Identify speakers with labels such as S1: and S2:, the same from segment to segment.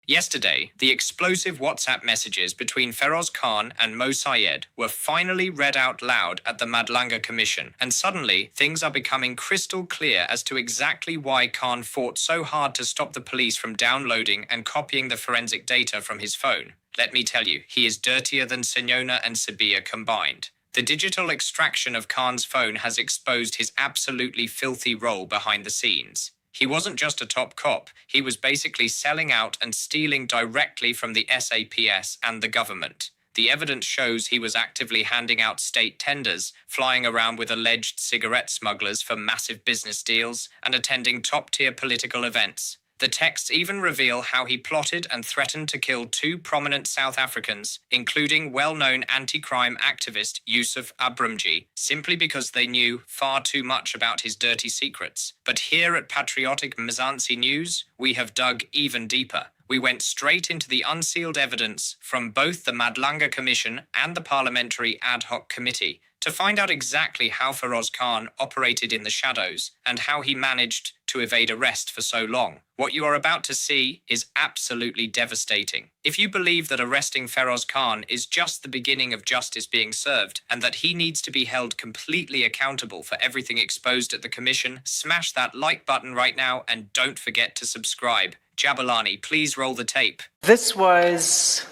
S1: Yesterday, the explosive WhatsApp messages between Feroz Khan and Mo Sayed were finally read out loud at the Madlanga Commission, and suddenly things are becoming crystal clear as to exactly why Khan fought so hard to stop the police from downloading and copying the forensic data from his phone. Let me tell you, he is dirtier than Signona and Sabia combined. The digital extraction of Khan's phone has exposed his absolutely filthy role behind the scenes. He wasn't just a top cop, he was basically selling out and stealing directly from the SAPS and the government. The evidence shows he was actively handing out state tenders, flying around with alleged cigarette smugglers for massive business deals, and attending top-tier political events. The texts even reveal how he plotted and threatened to kill 2 prominent South Africans, including well-known anti-crime activist Yusuf Abramjee, simply because they knew far too much about his dirty secrets. But here at Patriotic Mzansi News, we have dug even deeper. We went straight into the unsealed evidence from both the Madlanga Commission and the parliamentary Ad Hoc Committee to find out exactly how Feroz Khan operated in the shadows and how he managed to evade arrest for so long. What you are about to see is absolutely devastating. If you believe that arresting Feroz Khan is just the beginning of justice being served and that he needs to be held completely accountable for everything exposed at the commission, smash that like button right now and don't forget to subscribe. Jabalani, please roll the tape.
S2: This was...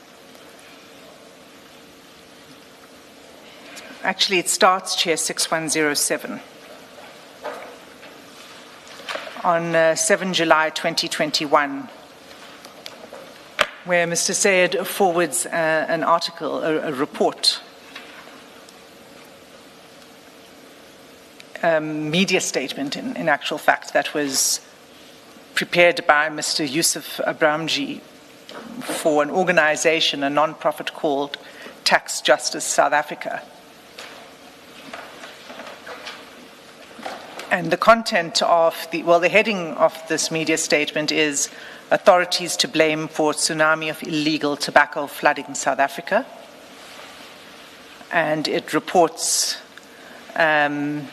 S2: Actually, it starts, Chair 6107. On 7 July 2021, where Mr. Sayed forwards an article, a report, a media statement, in actual fact, that was prepared by Mr. Yusuf Abramjee for an organization, a non-profit called Tax Justice South Africa. And the content of the heading of this media statement is Authorities to Blame for Tsunami of Illegal Tobacco Flooding South Africa. And it reports as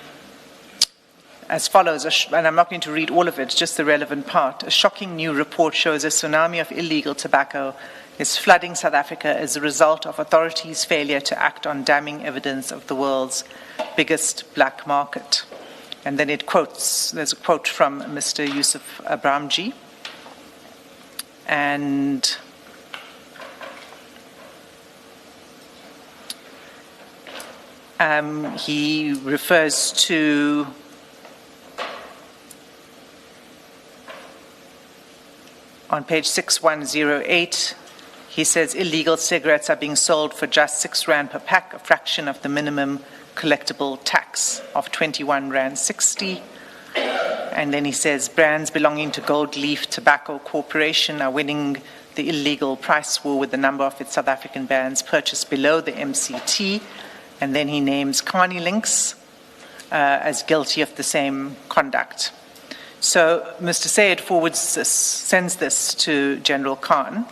S2: follows, and I'm not going to read all of it, just the relevant part. A shocking new report shows a tsunami of illegal tobacco is flooding South Africa as a result of authorities' failure to act on damning evidence of the world's biggest black market. And then it quotes, there's a quote from Mr. Yusuf Abramjee. And he refers to on page 6108, he says illegal cigarettes are being sold for just 6 Rand per pack, a fraction of the minimum collectible tax of 21 Rand 60. And then he says brands belonging to Gold Leaf Tobacco Corporation are winning the illegal price war with a number of its South African brands purchased below the MCT. And then he names Carney Links as guilty of the same conduct. So Mr. Sayed sends this to General Khan,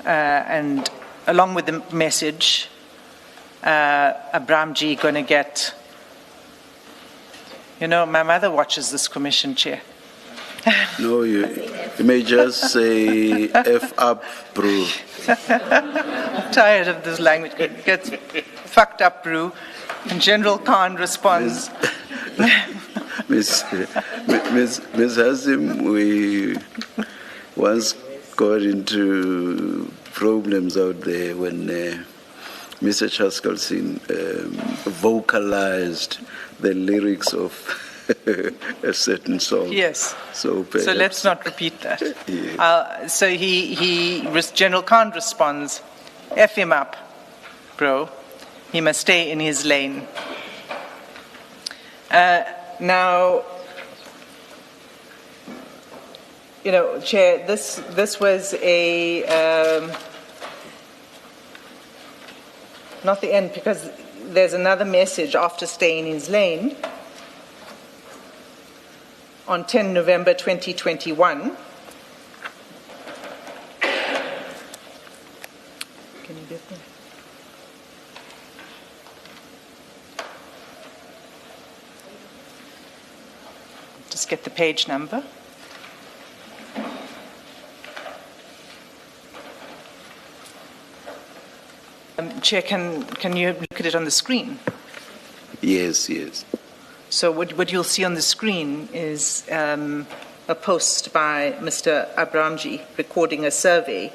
S2: and along with the message, Abramjee going to get, my mother watches this commission, Chair.
S3: No, you may just say F up, bro.
S2: I'm tired of this language. It gets fucked up, bro. And General Khan responds.
S3: Ms. Hasim, we once got into problems out there when Mr. Chaskalsin vocalized the lyrics of a certain song.
S2: Yes.
S3: So
S2: let's not repeat that.
S3: Yeah.
S2: General Khan responds, F him up, bro. He must stay in his lane. Now, Chair, this was not the end, because there's another message after staying in his lane on 10 November 2021. Can you get that? Just get the page number. Chair, can you look at it on the screen?
S3: Yes, yes.
S2: So what you'll see on the screen is a post by Mr. Abramjee recording a survey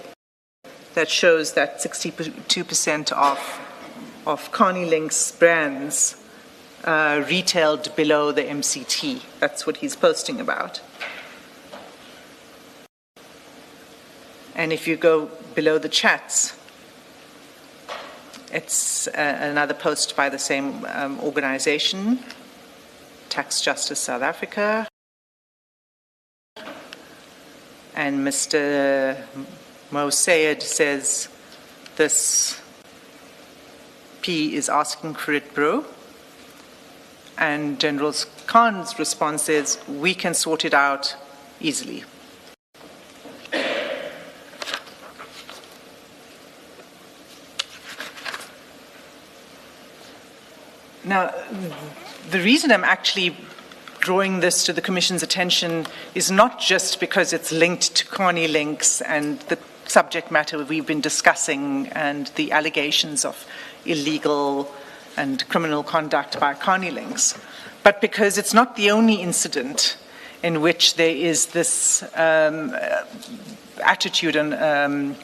S2: that shows that 62% of Carney Link's brands retailed below the MCT. That's what he's posting about. And if you go below the chats, it's another post by the same organization, Tax Justice South Africa. And Mr. Mo Sayed says this P is asking for it, bro. And General Khan's response is, we can sort it out easily. Now, the reason I'm actually drawing this to the Commission's attention is not just because it's linked to Carney Links and the subject matter we've been discussing and the allegations of illegal and criminal conduct by Carney Links, but because it's not the only incident in which there is this attitude and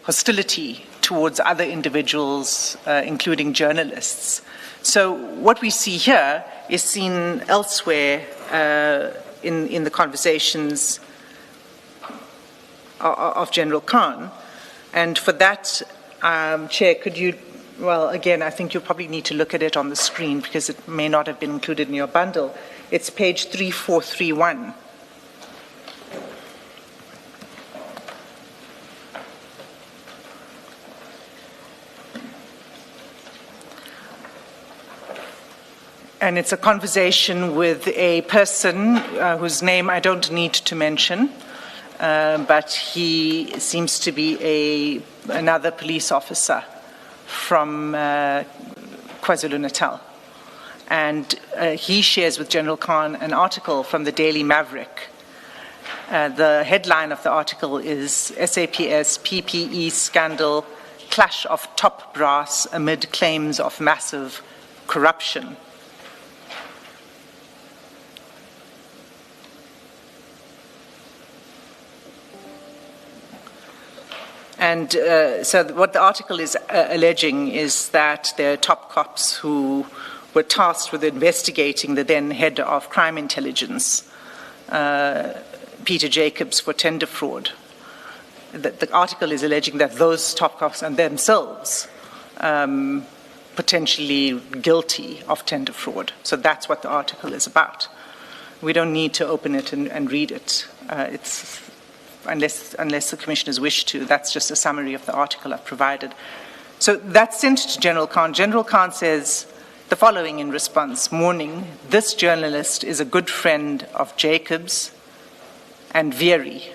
S2: hostility towards other individuals, including journalists. So what we see here is seen elsewhere in the conversations of General Khan. And for that, Chair, could you, well, again, I think you'll probably need to look at it on the screen because it may not have been included in your bundle. It's page 3431. And it's a conversation with a person whose name I don't need to mention, but he seems to be another police officer from KwaZulu-Natal. And he shares with General Khan an article from the Daily Maverick. The headline of the article is SAPS PPE scandal, clash of top brass amid claims of massive corruption. And so what the article is alleging is that there are top cops who were tasked with investigating the then head of crime intelligence, Peter Jacobs, for tender fraud. The article is alleging that those top cops are themselves potentially guilty of tender fraud. So that's what the article is about. We don't need to open it and read it. Unless the commissioners wish to, that's just a summary of the article I've provided. So that's sent to General Khan. General Khan says the following in response: morning, this journalist is a good friend of Jacobs and Vieri.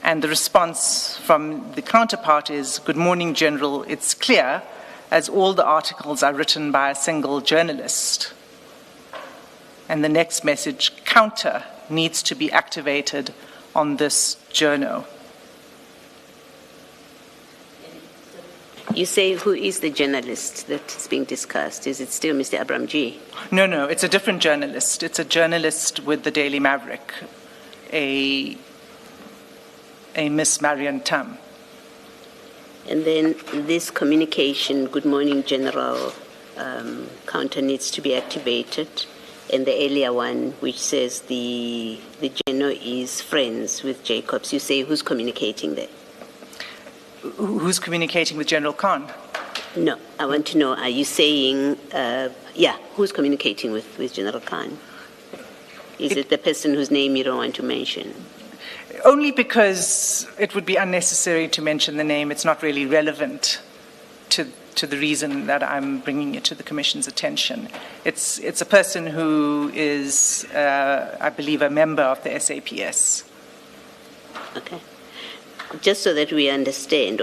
S2: And the response from the counterpart is, good morning, General, it's clear, as all the articles are written by a single journalist. And the next message, counter needs to be activated on this journal.
S4: You say who is the journalist that's being discussed? Is it still Mr. Abramjee?
S2: No, it's a different journalist. It's a journalist with the Daily Maverick, a Miss Marian Tam.
S4: And then this communication, good morning, General, counter needs to be activated. And the earlier one, which says the general is friends with Jacobs, you say who's communicating there?
S2: Who's communicating with General Khan?
S4: No, I want to know, are you saying, who's communicating with General Khan? Is it the person whose name you don't want to mention?
S2: Only because it would be unnecessary to mention the name. It's not really relevant to the reason that I'm bringing it to the Commission's attention. It's a person who is, I believe, a member of the SAPS.
S4: Okay. Just so that we understand.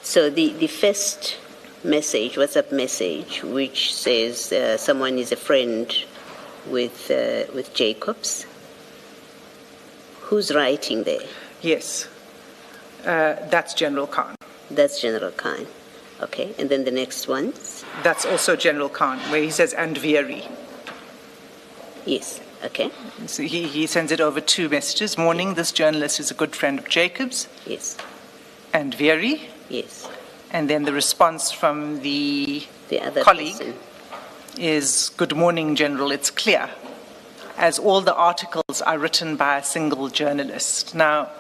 S4: So the first message, WhatsApp message, which says someone is a friend with Jacobs, who's writing there?
S2: Yes, that's General Khan.
S4: That's General Khan. Okay, and then the next ones?
S2: That's also General Khan, where he says, and Vieri.
S4: Yes, okay.
S2: So he sends it over 2 messages. Morning, this journalist is a good friend of Jacob's.
S4: Yes,
S2: And Vieri.
S4: yes.
S2: And then the response from the
S4: other
S2: colleague
S4: person.
S2: is, good morning, General, it's clear, as all the articles are written by a single journalist. Now,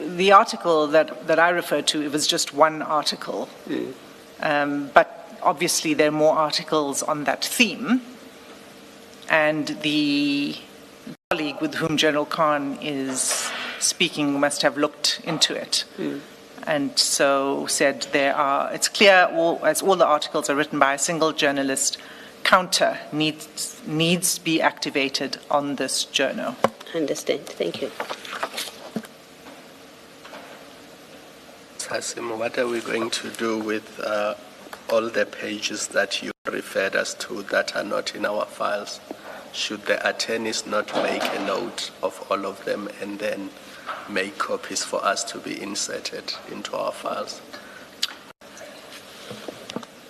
S2: the article that I referred to, it was just one article. But obviously there are more articles on that theme. And the colleague with whom General Khan is speaking must have looked into it. And so said it's clear, as all the articles are written by a single journalist, counter needs to be activated on this journal.
S4: I understand. Thank you.
S5: Hasim, what are we going to do with all the pages that you referred us to that are not in our files? Should the attorneys not make a note of all of them and then make copies for us to be inserted into our files?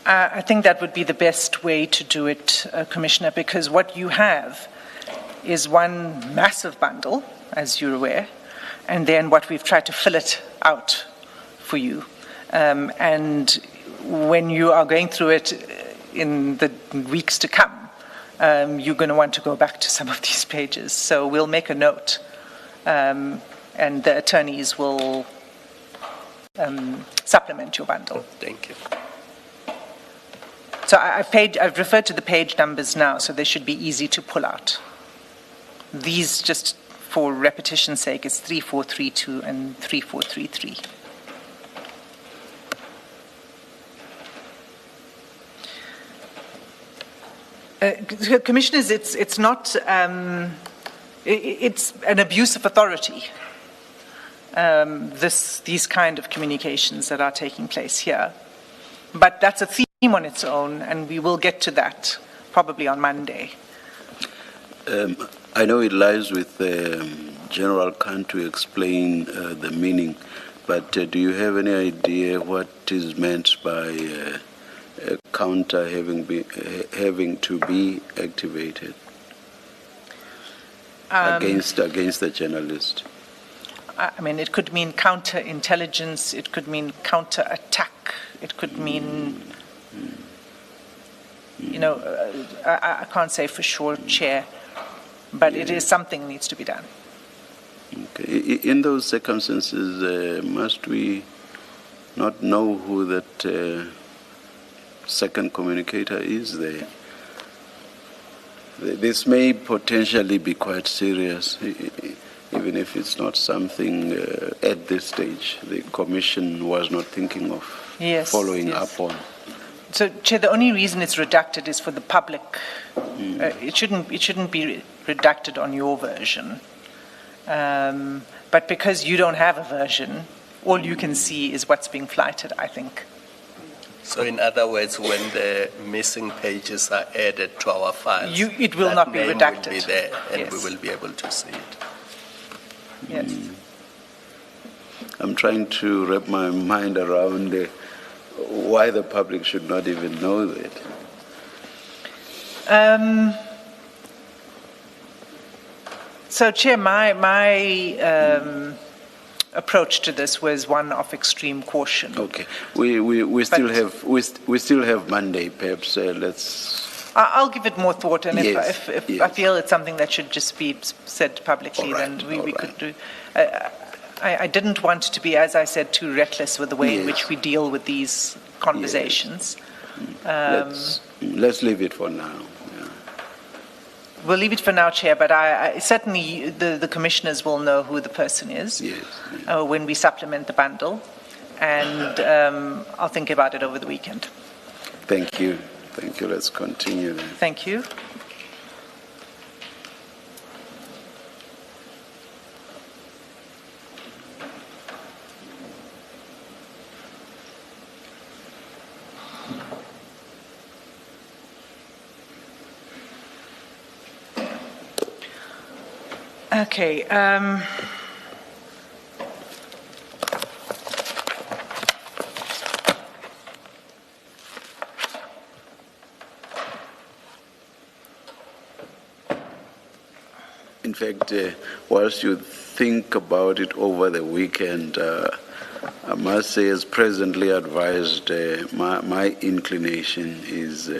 S2: I think that would be the best way to do it, Commissioner, because what you have is one massive bundle, as you're aware, and then what we've tried to fill it out for you. And when you are going through it in the weeks to come, you're going to want to go back to some of these pages. So we'll make a note, and the attorneys will supplement your bundle.
S5: Thank you.
S2: So I've referred to the page numbers now, so they should be easy to pull out. These, just for repetition's sake, is 3432 and 3433. Commissioners, it's not, it's an abuse of authority, these kind of communications that are taking place here. But that's a theme on its own, and we will get to that probably on Monday.
S3: I know it lies with General Khan to explain the meaning, but do you have any idea what is meant by a counter having to be activated against the journalist?
S2: I mean, it could mean counterintelligence, it could mean counterattack, it could mean, I can't say for sure, Chair, but it is something that needs to be done.
S3: Okay. In those circumstances, must we not know who that second communicator is there? This may potentially be quite serious, even if it's not something at this stage the Commission was not thinking of following up on.
S2: So, Chair, the only reason it's redacted is for the public. It shouldn't be redacted on your version. But because you don't have a version, all you can see is what's being flighted, I think.
S5: So in other words, when the missing pages are added to our files,
S2: it will not be redacted.
S5: Will be there, and we will be able to see it.
S2: Yes.
S3: I'm trying to wrap my mind around why the public should not even know that.
S2: So, Chair, my approach to this was one of extreme caution.
S3: Okay, we still have Monday. Perhaps let's.
S2: I'll give it more thought, and
S3: yes,
S2: if
S3: yes.
S2: I feel it's something that should just be said publicly, then we could do. I didn't want to be, as I said, too reckless with the way in which we deal with these conversations.
S3: Yes. Let's leave it for now. Yeah.
S2: We'll leave it for now, Chair, but I certainly the commissioners will know who the person is when we supplement the bundle, and I'll think about it over the weekend.
S3: Thank you. Thank you. Let's continue then.
S2: Thank you. Okay.
S3: fact, whilst you think about it over the weekend, I must say, as presently advised, my inclination is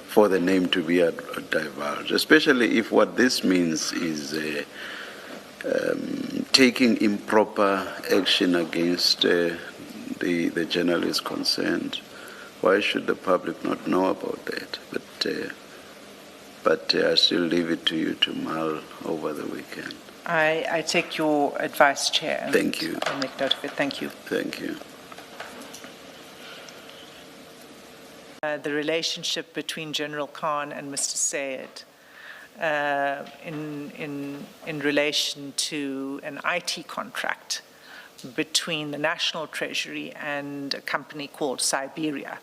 S3: for the name to be divulged, especially if what this means is taking improper action against the journalist concerned. Why should the public not know about that? But I still leave it to you to mull over the weekend.
S2: I take your advice, Chair. And
S3: Thank you.
S2: I'll make note of it. Thank you.
S3: Thank you.
S2: The relationship between General Khan and Mr. Sayed in relation to an IT contract between the National Treasury and a company called Siberia.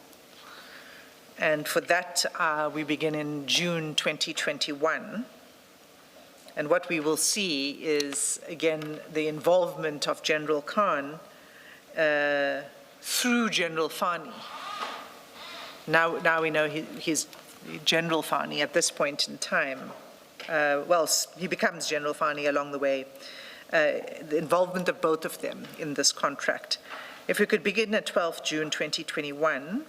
S2: And for that, we begin in June 2021. And what we will see is, again, the involvement of General Khan through General Fani. Now we know he's General Fani at this point in time. Well, he becomes General Fani along the way. The involvement of both of them in this contract. If we could begin at 12 June 2021,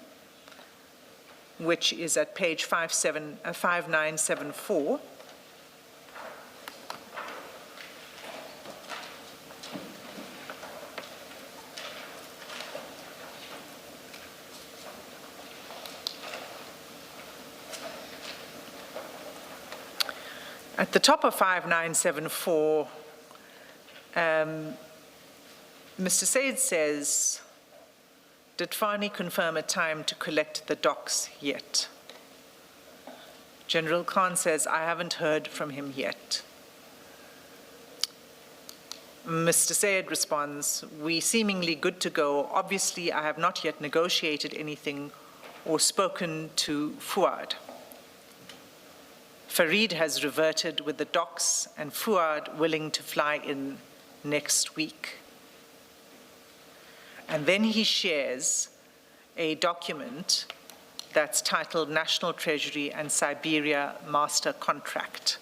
S2: which is at page 5974. At the top of 5974, Mr. Sayed says, did Fani confirm a time to collect the docs yet? General Khan says, I haven't heard from him yet. Mr. Sayed responds, we seemingly good to go. Obviously, I have not yet negotiated anything or spoken to Fuad. Farid has reverted with the docs and Fuad willing to fly in next week. And then he shares a document that's titled National Treasury and Siberia Master Contract.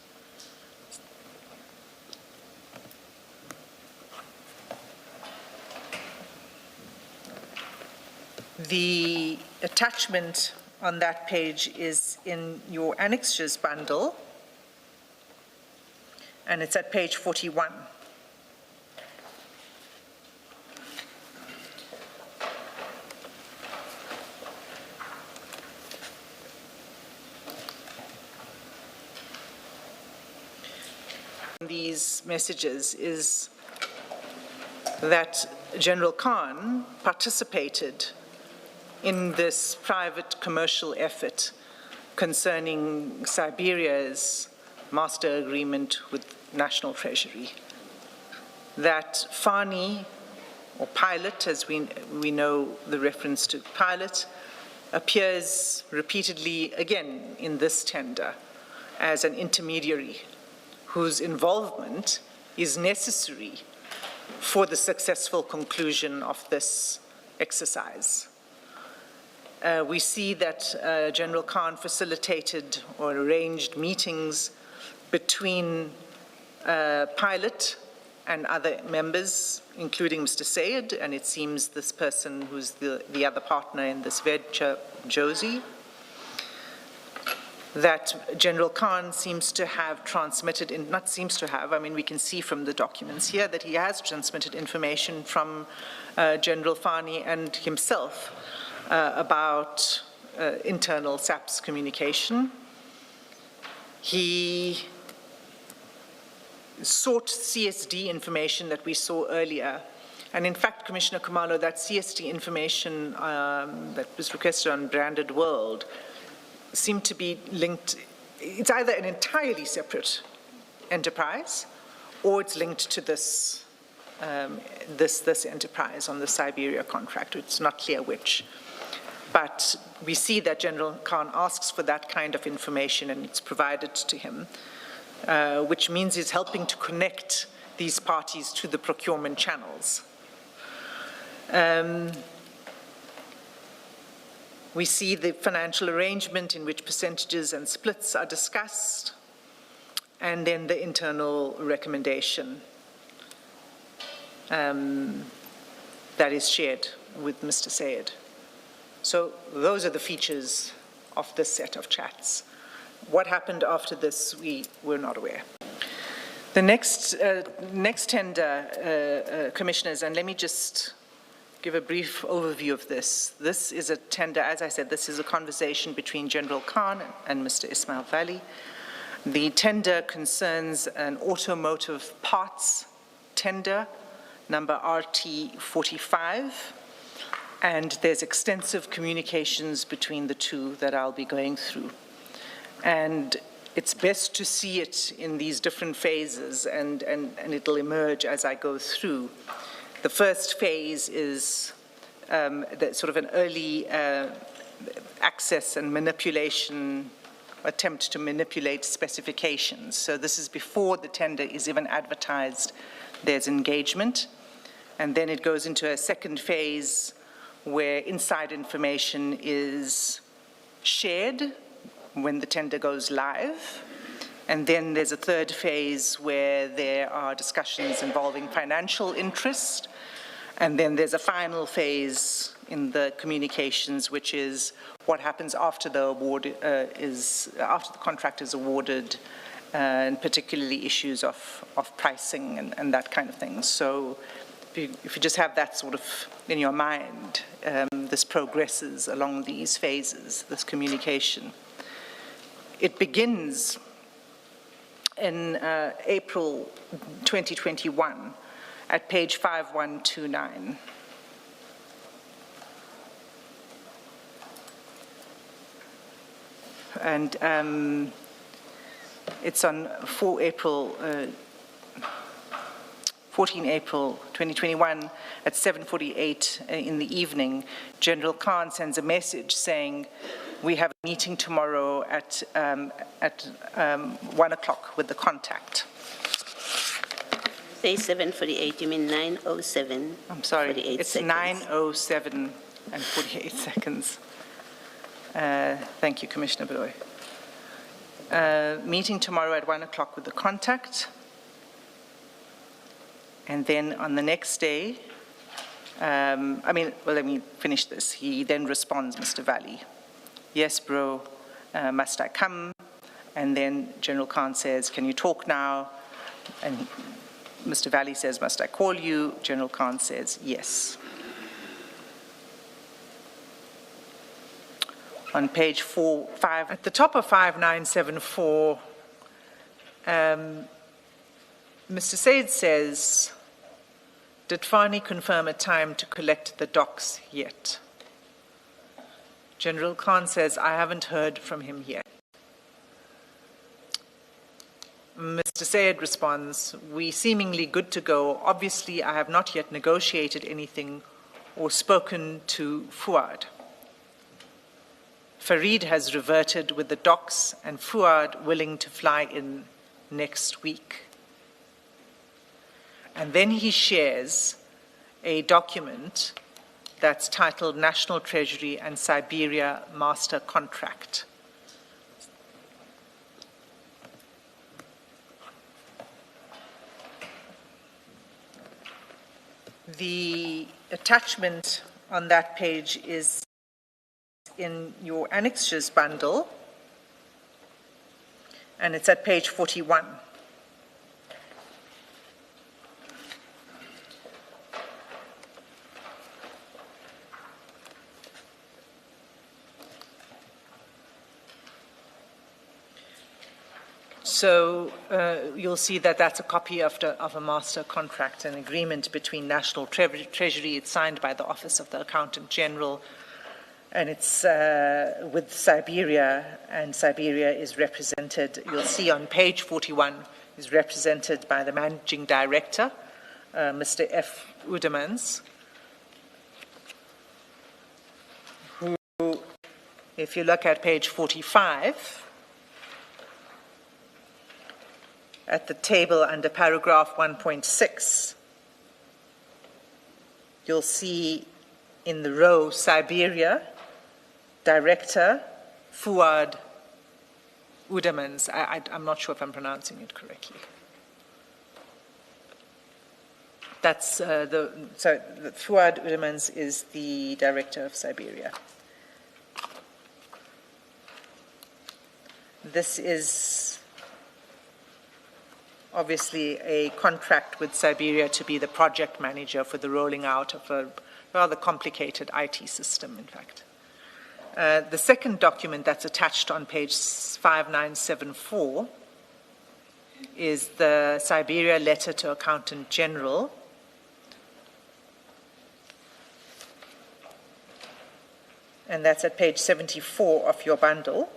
S2: The attachment on that page is in your annexures bundle, and it's at page 41. These messages is that General Khan participated in this private commercial effort concerning Siberia's master agreement with National Treasury. That Fani, or pilot, as we know the reference to pilot, appears repeatedly again in this tender as an intermediary whose involvement is necessary for the successful conclusion of this exercise. We see that General Khan facilitated or arranged meetings between pilot and other members, including Mr. Sayed, and it seems this person who's the other partner in this venture, Josie, that General Khan seems to have transmitted, not seems to have, I mean, we can see from the documents here that he has transmitted information from General Fani and himself about internal SAPS communication. He sought CSD information that we saw earlier. And in fact, Commissioner Khumalo, that CSD information that was requested on Branded World seemed to be linked. It's either an entirely separate enterprise or it's linked to this, this enterprise on the Siberia contract. It's not clear which. But we see that General Khan asks for that kind of information and it's provided to him, which means he's helping to connect these parties to the procurement channels. We see the financial arrangement in which percentages and splits are discussed. and then the internal recommendation that is shared with Mr. Sayed. So those are the features of this set of chats. What happened after this, we were not aware. The next tender, Commissioners, and let me just give a brief overview of this. This is a tender, as I said, this is a conversation between General Khan and Mr. Ismail Valley. The tender concerns an automotive parts tender, number RT45, and there's extensive communications between the two that I'll be going through. And it's best to see it in these different phases, and it'll emerge as I go through. The first phase is sort of an early access and manipulation, attempt to manipulate specifications. So this is before the tender is even advertised, there's engagement. And then it goes into a second phase where inside information is shared when the tender goes live. And then there's a third phase where there are discussions involving financial interest. And then there's a final phase in the communications, which is what happens after the award after the contract is awarded, and particularly issues of pricing and that kind of thing. So if you just have that sort of in your mind, this progresses along these phases, this communication. It begins in April 2021 at page 5129. And it's on 14 April 2021 at 7:48 in the evening. General Khan sends a message saying, we have a meeting tomorrow at 1 o'clock with the contact.
S4: Say 7:48, you mean 9:07?
S2: I'm sorry,
S4: 48
S2: it's
S4: seconds.
S2: 9:07 and 48 seconds. Thank you, Commissioner Bedoy. Meeting tomorrow at 1 o'clock with the contact. And then on the next day, let me finish this. He then responds, Mr. Valley, yes, bro, must I come? And then General Khan says, can you talk now? And Mr. Valley says, must I call you? General Khan says, yes. On page 5, at the top of 5974, Mr. Sayed says, did Fani confirm a time to collect the docs yet? General Khan says, I haven't heard from him yet. Mr. Sayed responds, we seemingly good to go. Obviously, I have not yet negotiated anything or spoken to Fuad. Farid has reverted with the docs and Fuad willing to fly in next week. And then he shares a document that's titled National Treasury and Siberia Master Contract. The attachment on that page is in your annexures bundle, and it's at page 41. So you'll see that that's a copy of a master contract, an agreement between National Treasury. It's signed by the Office of the Accountant General, and it's with Siberia, and Siberia is represented, you'll see on page 41, is represented by the Managing Director, Mr. F. Udemans, who, if you look at page 45, at the table under paragraph 1.6, you'll see in the row Siberia, Director, Fuad, Udemans. I'm not sure if I'm pronouncing it correctly. That's the Fuad Udemans is the director of Siberia. This is obviously a contract with Siberia to be the project manager for the rolling out of a rather complicated IT system, in fact. The second document that's attached on page 5974 is the Siberia letter to Accountant General. And that's at page 74 of your bundle.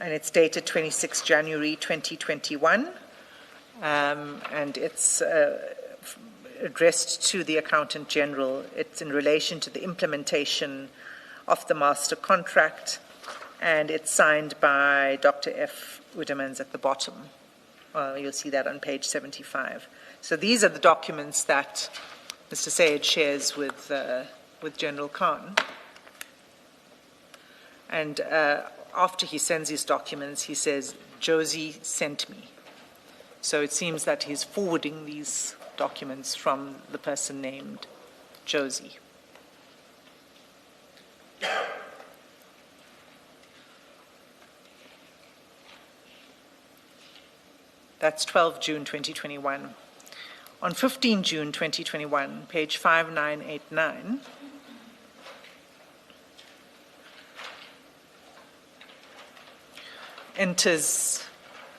S2: And it's dated 26 January 2021. And it's addressed to the Accountant General. It's in relation to the implementation of the master contract, and it's signed by Dr. F. Udemans at the bottom. You'll see that on page 75. So these are the documents that Mr. Sayed shares with General Khan. And after he sends his documents, he says, Josie sent me. So it seems that he's forwarding these documents from the person named Josie. That's 12 June 2021. On 15 June 2021, page 5989, enters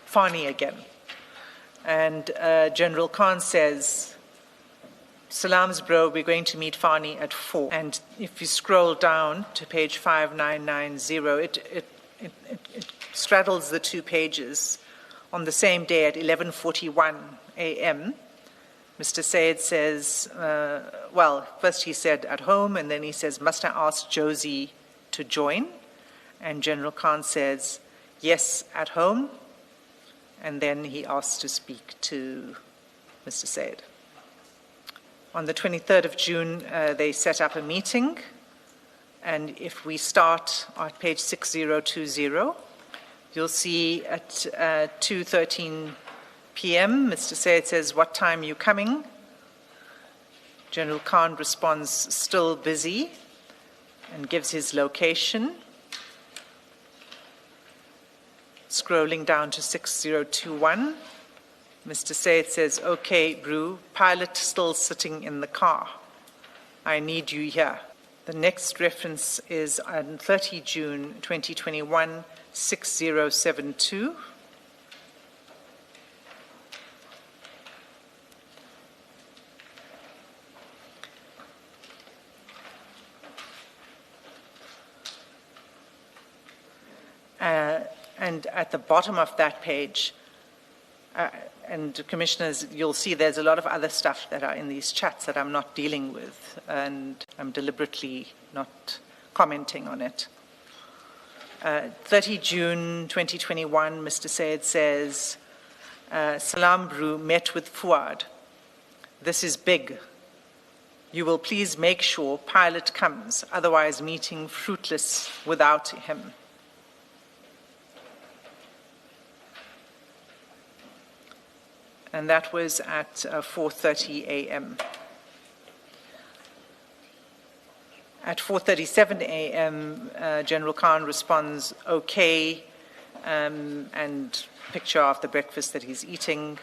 S2: Fani again. And General Khan says, Salams, bro, we're going to meet Fani at 4. And if you scroll down to page 5990, it straddles the two pages. On the same day at 11:41 a.m., Mr. Sayed says, well, first he said at home, and then he says, must I ask Josie to join? And General Khan says, yes, at home. And then he asks to speak to Mr. Sayed. On the 23rd of June, they set up a meeting. And if we start at page 6020, you'll see at 2:13 p.m., Mr. Sayed says, what time are you coming? General Khan responds, still busy, and gives his location. Scrolling down to 6021, Mr. Sayed says, okay, Brew, pilot still sitting in the car. I need you here. The next reference is on 30 June 2021, 6072. And at the bottom of that page, and commissioners, you'll see there's a lot of other stuff that are in these chats that I'm not dealing with, and I'm deliberately not commenting on it. 30 June 2021, Mr. Sayed says, Salam Brew met with Fuad. This is big. You will please make sure pilot comes, otherwise meeting fruitless without him. And that was at 4:30 a.m. At 4:37 a.m., General Khan responds, okay, and picture of the breakfast that he's eating.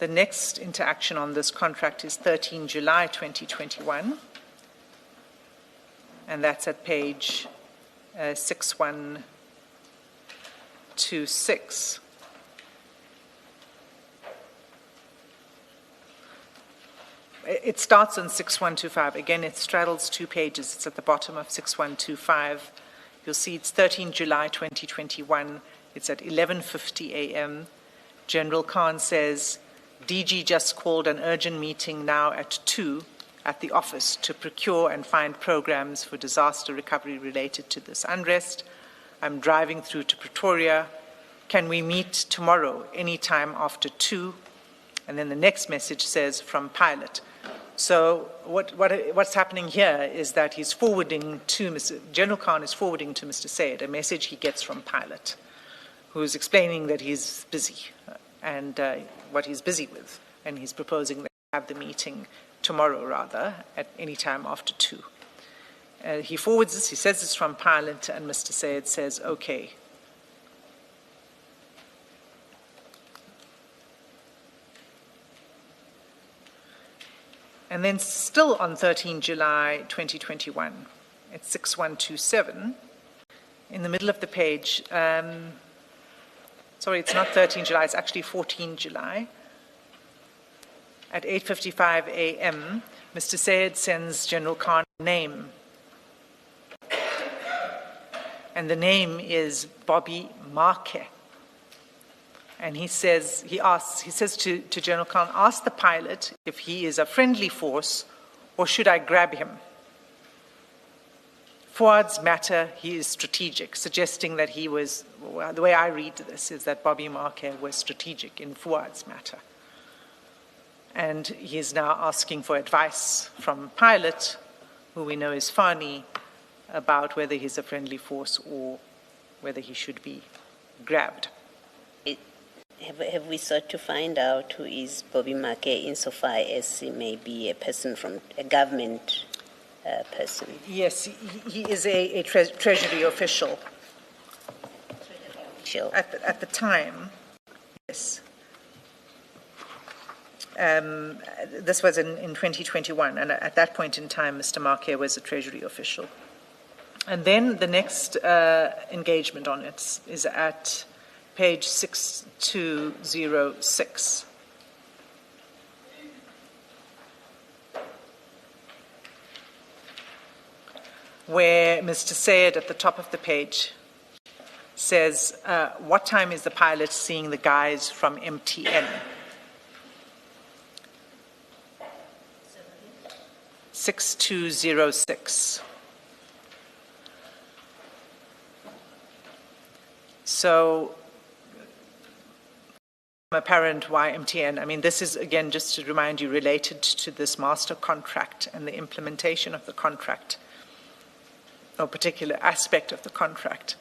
S2: The next interaction on this contract is 13 July 2021, and that's at page 6126. It starts on 6125. Again, it straddles two pages. It's at the bottom of 6125. You'll see it's 13 July 2021. It's at 11:50 a.m. General Khan says, DG just called an urgent meeting now at 2 at the office to procure and find programs for disaster recovery related to this unrest. I'm driving through to Pretoria. Can we meet tomorrow, anytime after 2? And then the next message says, from pilot. So what's happening here is that he's forwarding to General Khan is forwarding to Mr. Sayed a message he gets from pilot, who's explaining that he's busy and what he's busy with. And he's proposing that we have the meeting tomorrow, rather, at any time after 2. He forwards this, he says it's from pilot, and Mr. Sayed says, okay. And then still on 13 July 2021, at 6127, in the middle of the page, sorry, it's not 13 July, it's actually 14 July. At 8:55 a.m., Mr. Sayed sends General Khan a name. And the name is Bobby Marke. And he says to General Khan, ask the pilot if he is a friendly force or should I grab him? Fuad's matter, he is strategic, suggesting that he was, well, the way I read this is that Bobby Marke was strategic in Fuad's matter. And he is now asking for advice from pilot, who we know is Fani, about whether he's a friendly force or whether he should be grabbed.
S4: Have we sought to find out who is Bobby Marke insofar as he may be a person from a government person?
S2: Yes, he is a Treasury official.
S4: Sure.
S2: At the time, yes. This was in 2021, and at that point in time, Mr. Marke was a Treasury official. And then the next engagement on it is at page 6206. Where Mr. Sayed at the top of the page says, what time is the pilot seeing the guys from MTN? 6206. So, apparent why MTN, I mean, this is, again, just to remind you, related to this master contract and the implementation of the contract, or particular aspect of the contract.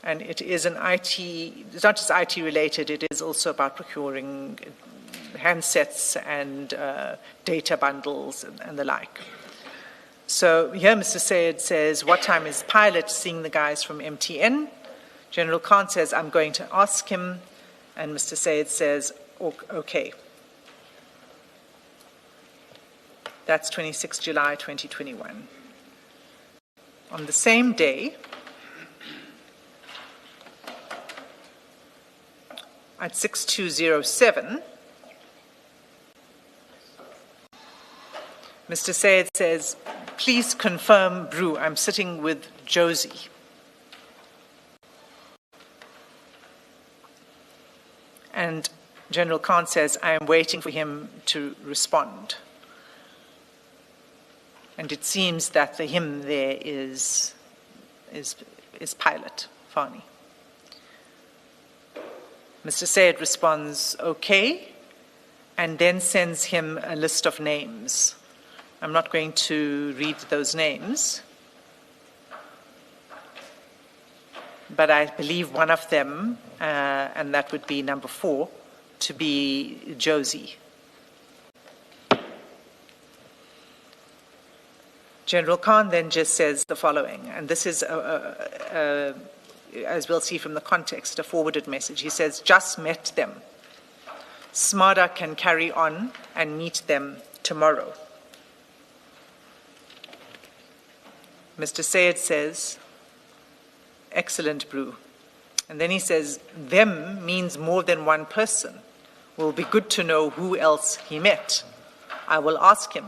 S2: And it is an IT, it's not just IT related, it is also about procuring handsets and data bundles and the like. So here Mr. Sayed says, what time is pilot seeing the guys from MTN? General Khan says, I'm going to ask him. And Mr. Sayed says, okay. That's 26 July 2021. On the same day, at 6207, Mr. Sayed says, please confirm, Brew, I'm sitting with Josie. And General Khan says, I am waiting for him to respond. And it seems that the him there is pilot, Fani. Mr. Sayed responds, okay, and then sends him a list of names. I'm not going to read those names, but I believe one of them, and that would be number 4, to be Josie. General Khan then just says the following, and this is, as we'll see from the context, a forwarded message. He says, just met them. SMADA can carry on and meet them tomorrow. Mr. Sayed says, excellent, Brew. And then he says, them means more than one person. Will be good to know who else he met. I will ask him